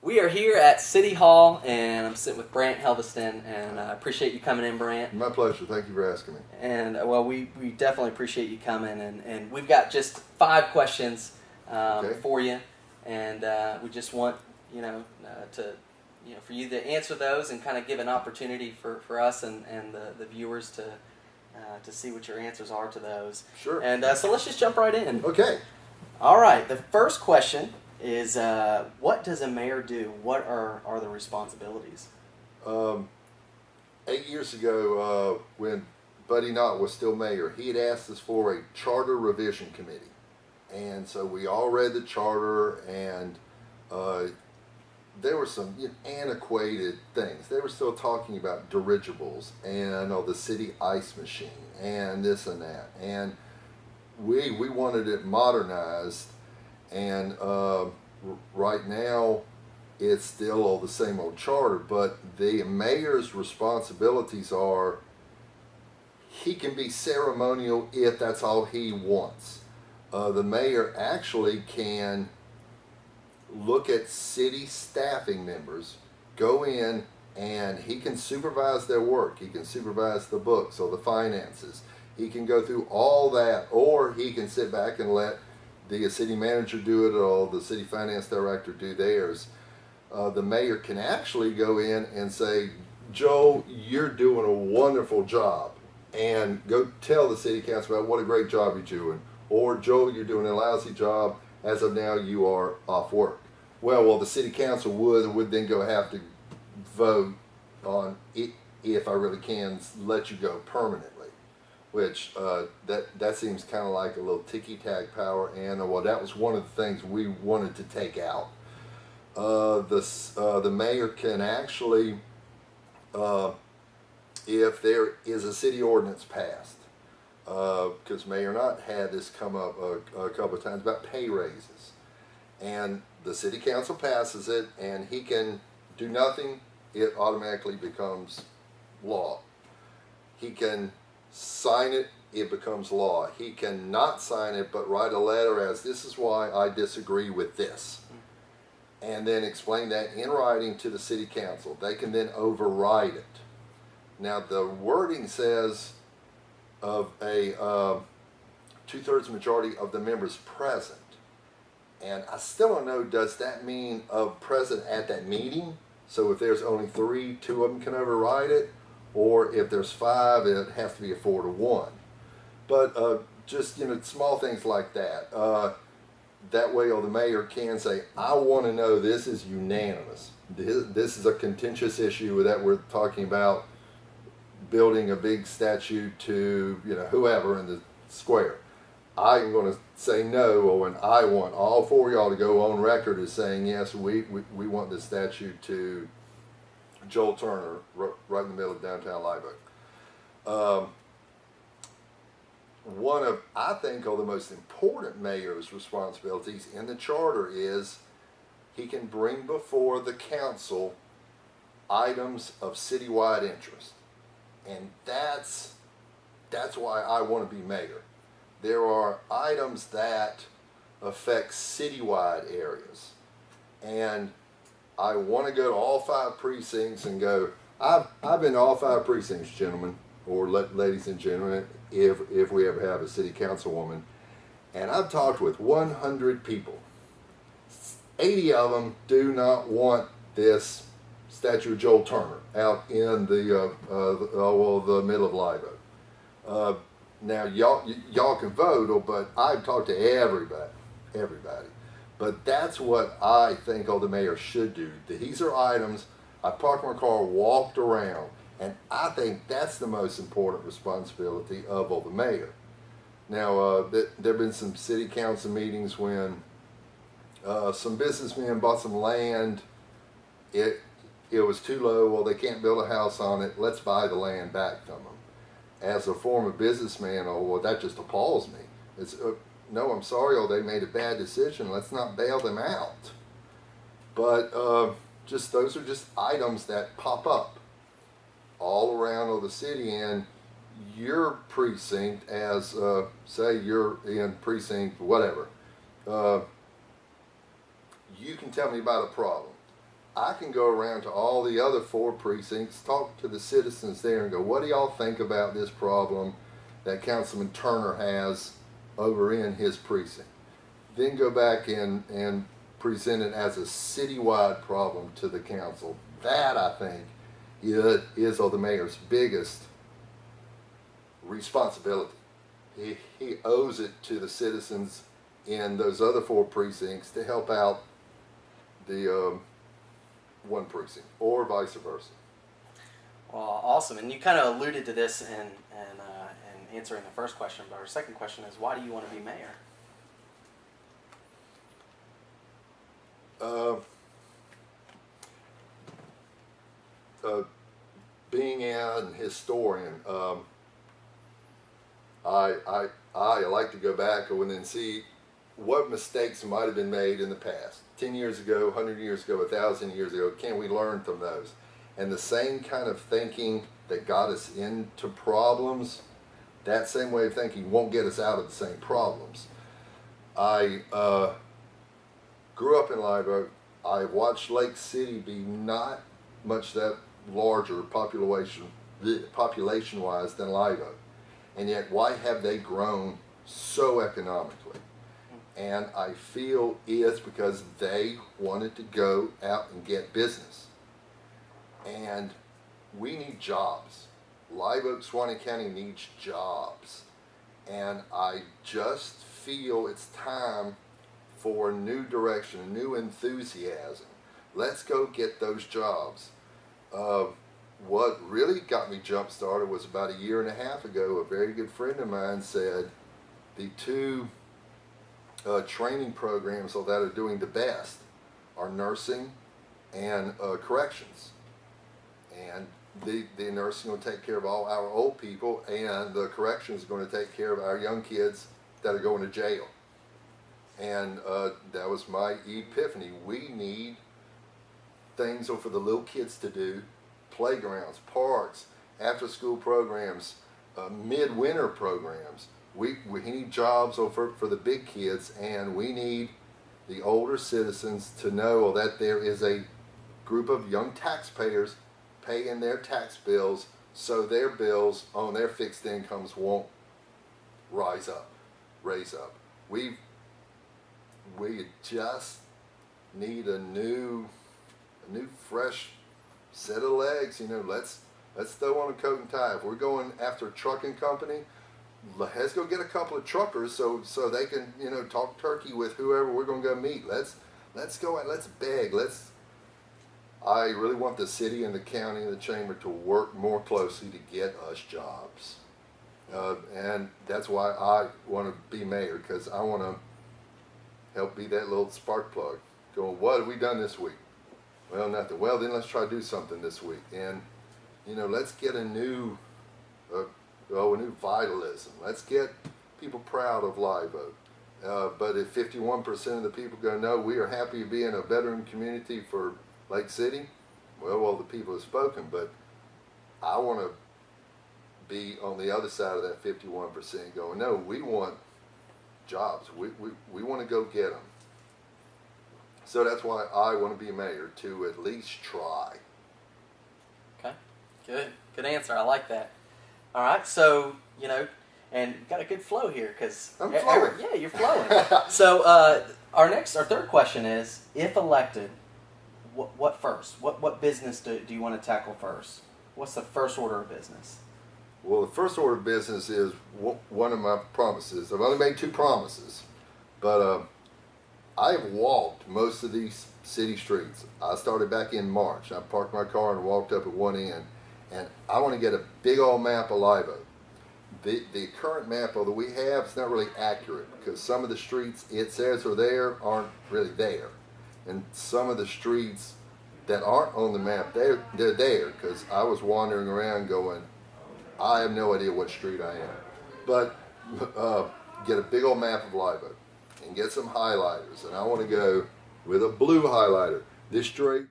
We are here at City Hall, and I'm sitting with Brant Helvenston, and I appreciate you coming in, Brant. My pleasure. Thank you for asking me. And well, we definitely appreciate you coming, and we've got just 5 questions for you, and we just want for you to answer those and kind of give an opportunity for us and the viewers to see what your answers are to those. Sure. And so let's just jump right in. Okay. All right. The first question is, what does a mayor do? What are the responsibilities? 8 years ago, when Buddy Knott was still mayor, he had asked us for a charter revision committee. And so we all read the charter, and there were some antiquated things. They were still talking about dirigibles and the city ice machine and this and that. And we wanted it modernized. And right now, it's still all the same old charter, but the mayor's responsibilities are, he can be ceremonial if that's all he wants. The mayor actually can look at city staffing members, go in, and he can supervise their work. He can supervise the books or the finances. He can go through all that, or he can sit back and let the city manager do it, or the city finance director do theirs. The mayor can actually go in and say, Joe, you're doing a wonderful job, and go tell the city council about what a great job you're doing. Or, Joe, you're doing a lousy job. As of now, you are off work. Well, the city council would then go have to vote on it, if I really can let you go permanently. Which that seems kind of like a little ticky-tack power, and that was one of the things we wanted to take out. The mayor can actually, if there is a city ordinance passed, because Mayor Knott had this come up a couple of times about pay raises, and the city council passes it, and he can do nothing, it automatically becomes law. He can sign it, it becomes law. He can not sign it, but write a letter as, this is why I disagree with this, and then explain that in writing to the city council. They can then override it. Now the wording says of a 2/3 majority of the members present, and I still don't know, does that mean present at that meeting? So if there's only 3, 2 of them can override it, or if there's 5, it has to be a 4-1. But just small things like that. That way, the mayor can say, I want to know this is unanimous. This is a contentious issue that we're talking about building a big statue to whoever in the square. I'm going to say no, and I want all 4 of y'all to go on record as saying yes, we want this statue to Joel Turner right in the middle of downtown Live Oak. One of, I think, the most important mayor's responsibilities in the charter is he can bring before the council items of citywide interest. And that's why I want to be mayor. There are items that affect citywide areas, and I want to go to all 5 precincts and go, I've been to all 5 precincts, gentlemen, or ladies and gentlemen, if we ever have a city councilwoman, and I've talked with 100 people. 80 of them do not want this statue of Joel Turner out in the middle of Live Oak. Now y'all can vote, but I've talked to everybody. But that's what I think the mayor should do. These are items, I parked my car, walked around, and I think that's the most important responsibility of the mayor. Now, there have been some city council meetings when some businessmen bought some land. It was too low. Well, they can't build a house on it. Let's buy the land back from them. As a former businessman, that just appalls me. It's no, I'm sorry, they made a bad decision. Let's not bail them out. But just those are just items that pop up all around the city, and your precinct, as say you're in precinct whatever, you can tell me about a problem. I can go around to all the other 4 precincts, talk to the citizens there and go, what do y'all think about this problem that Councilman Turner has over in his precinct? Then go back and present it as a citywide problem to the council. That, I think, is the mayor's biggest responsibility. He owes it to the citizens in those other 4 precincts to help out the one precinct, or vice versa. Well, awesome. And you kind of alluded to this in answering the first question, but our second question is, why do you want to be mayor? Being an historian, I like to go back and then see what mistakes might have been made in the past. 10 years ago, 100 years ago, 1,000 years ago, can we learn from those? And the same kind of thinking that got us into problems, that same way of thinking won't get us out of the same problems. I grew up in Live Oak. I watched Lake City be not much that larger population-wise than Live Oak. And yet, why have they grown so economically? And I feel it's because they wanted to go out and get business. And we need jobs. Live Oak, Suwannee County needs jobs. And I just feel it's time for a new direction, a new enthusiasm. Let's go get those jobs. What really got me jump started was about 1.5 years ago, a very good friend of mine said the 2 training programs that are doing the best are nursing and corrections. And the nursing will take care of all our old people, and the corrections are going to take care of our young kids that are going to jail. And that was my epiphany. We need things for the little kids to do, playgrounds, parks, after-school programs, midwinter programs. We need jobs for the big kids, and we need the older citizens to know that there is a group of young taxpayers paying their tax bills, so their bills on their fixed incomes won't raise up. We just need a new fresh set of legs. Let's throw on a coat and tie. If we're going after a trucking company, let's go get a couple of truckers so they can talk turkey with whoever we're going to go meet. Let's go and let's beg. I really want the city and the county and the chamber to work more closely to get us jobs, and that's why I want to be mayor, because I want to help be that little spark plug. Going, what have we done this week? Well, nothing. Well, then let's try to do something this week, and let's get a new vitalism. Let's get people proud of Live Oak. But if 51% of the people go, no, we are happy to be in a veteran community for Lake City, well, the people have spoken. But I want to be on the other side of that 51% going, no, we want jobs. We want to go get them. So that's why I want to be mayor, to at least try. Okay, good answer. I like that. All right, so and you've got a good flow here because I'm flowing. Yeah, you're flowing. So our third question is: if elected, what first? What business do you want to tackle first? What's the first order of business? Well, the first order of business is one of my promises. I've only made 2 promises, but I've walked most of these city streets. I started back in March. I parked my car and walked up at one end, and I want to get a big old map of Live Oak. The current map that we have is not really accurate, because some of the streets it says are there aren't really there, and some of the streets that aren't on the map, they're there, because I was wandering around going, I have no idea what street I am. But get a big old map of Live Oak and get some highlighters, and I want to go with a blue highlighter. This street